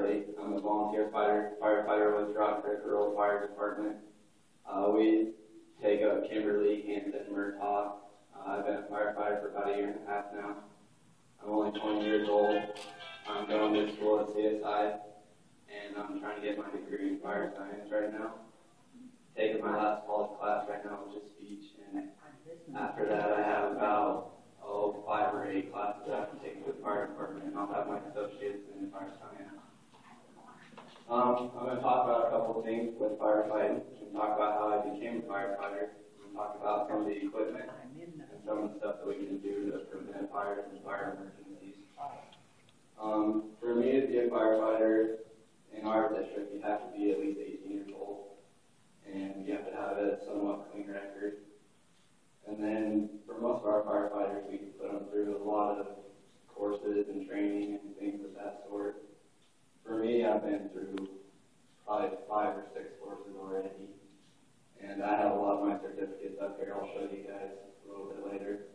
everybody. I'm a volunteer firefighter with Rock Creek Rural Fire Department. We take up Kimberly, Hampton, Murtaugh. I've been a firefighter for about a year and a half now. I'm only 20 years old. I'm going to school at CSI, and I'm trying to get my degree in fire science right now. Taking my last college class right now, which is speech, and after that I have about 5 or 8 classes I have to take with the fire department, and I'll have my associates in fire science. I'm going to talk about a couple of things with firefighting, and talk about how I became a firefighter, and talk about some of the equipment and some of the stuff that we can do to prevent fires and fire emergencies. For me to be a firefighter in our district, you have to be at least 18 years old, and you have to have a somewhat clean record. And then for most of our firefighters, we put them through a lot of courses and training and things of that sort. For me, I've been through probably 5 or 6 courses already, and I have a lot of my certificates up here. I'll show you guys a little bit later.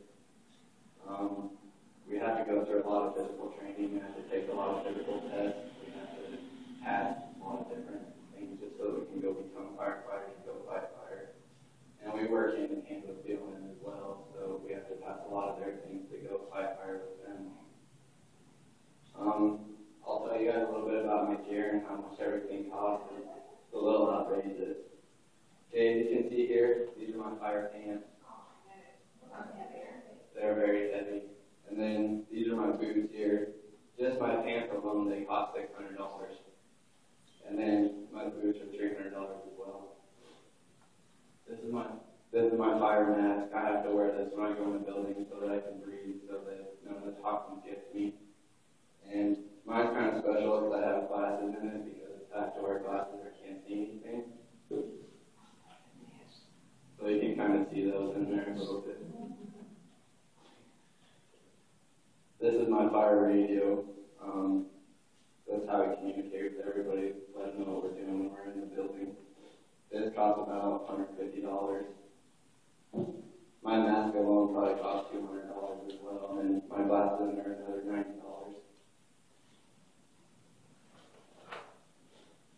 We have to go through a lot of physical training. We have to take a lot of physical tests. We have to pass a lot of different things just so that we can go become firefighters and go fight fire. And we work hand in hand with BLM as well, so we have to pass a lot of their things to go fight fire with them. I'll tell you guys a little bit about my gear and how much everything costs. It's a little outrageous. Okay, as you can see here, these are my fire pants. They're very heavy. And then these are my boots here. Just my pants alone, they cost $600. And then my boots are $300 as well. This is my fire mask. I have to wear this when I go in the building so that I can breathe, so that none of the toxins get to me. And mine's kind of special because I have glasses in it, because I have to wear glasses or can't see anything. So you can kind of see those in there a little bit. This is my fire radio. That's how we communicate with everybody, let them know what we're doing when we're in the building. This costs about $150. My mask alone probably costs $200 as well, and my glasses in there are another $90.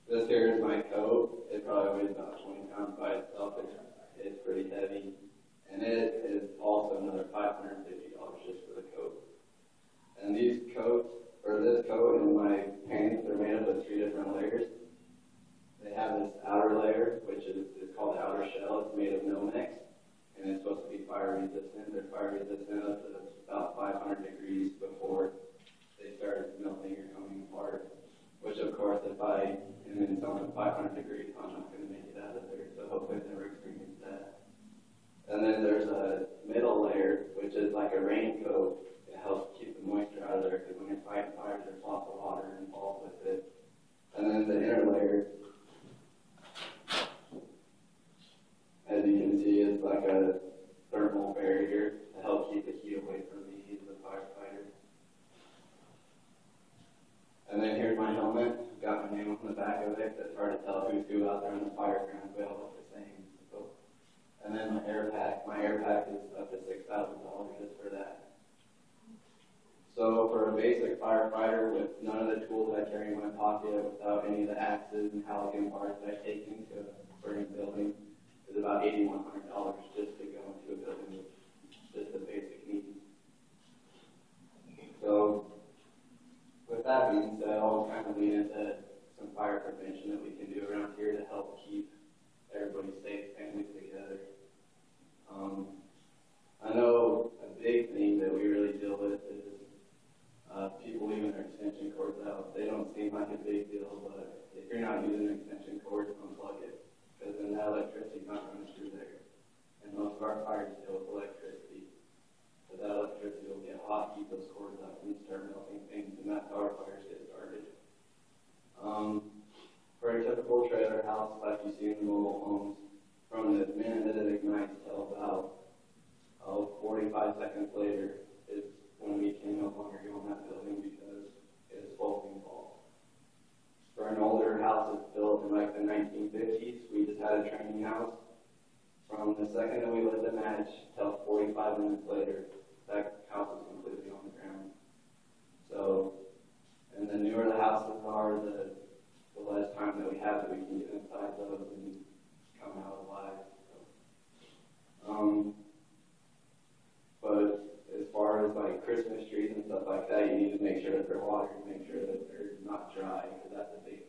This here is my coat. It probably weighs about 20 pounds by itself. It's pretty heavy, and it is also another $550 just for the coat. And these coats, or this coat and my pants, are made up of 3 different layers. They have this outer layer, which is called the outer shell. It's made of Nomex, and it's supposed to be fire resistant. They're fire resistant up to about 500 degrees before they start melting or coming apart. Which, of course, if I am in something 500 degrees, I'm not going to make it out of there. So hopefully I've never experienced that. And then there's a middle layer, which is like a raincoat. It helps keep the moisture out of there, because when you're fighting fires, there's lots of water involved with it. And then the inner layer, as you can see, is like a thermal barrier to help keep the heat away from me as a firefighter. And then here's my helmet. I've got my name on the back of it. It's hard to tell who's who out there in the fire ground. We all look the same. So, and then my air pack. My air pack is up to $6,000 just for that. So for a basic firefighter with none of the tools I carry in my pocket, without any of the axes and halogen bars that I take into a burning building, is about $8,100 just to go into a building with just the basic needs. So with that being said, I'll kind of lead into some fire prevention that we can do around here to help keep everybody safe, families together. I know a big thing that we really deal with is people leaving their extension cords out. They don't seem like a big deal, but if you're not using an extension cord, unplug it, because then that electricity's not running through there. And most of our fires deal with electricity. But that electricity will get hot, keep those cords up, and start melting things, and that's how our fires get started. For a typical trailer house, like you see in the mobile homes, from the minute that it ignites till about 45 seconds later is when we can no longer go in that building because it is smoking involved. For an older house that's built in like the 1950s, we just had a training house. From the second that we lit the match till 45 minutes later, that house is completely on the ground. So, and the newer the houses are, the Christmas trees and stuff like that, you need to make sure that they're watered, make sure that they're not dry, because that's a big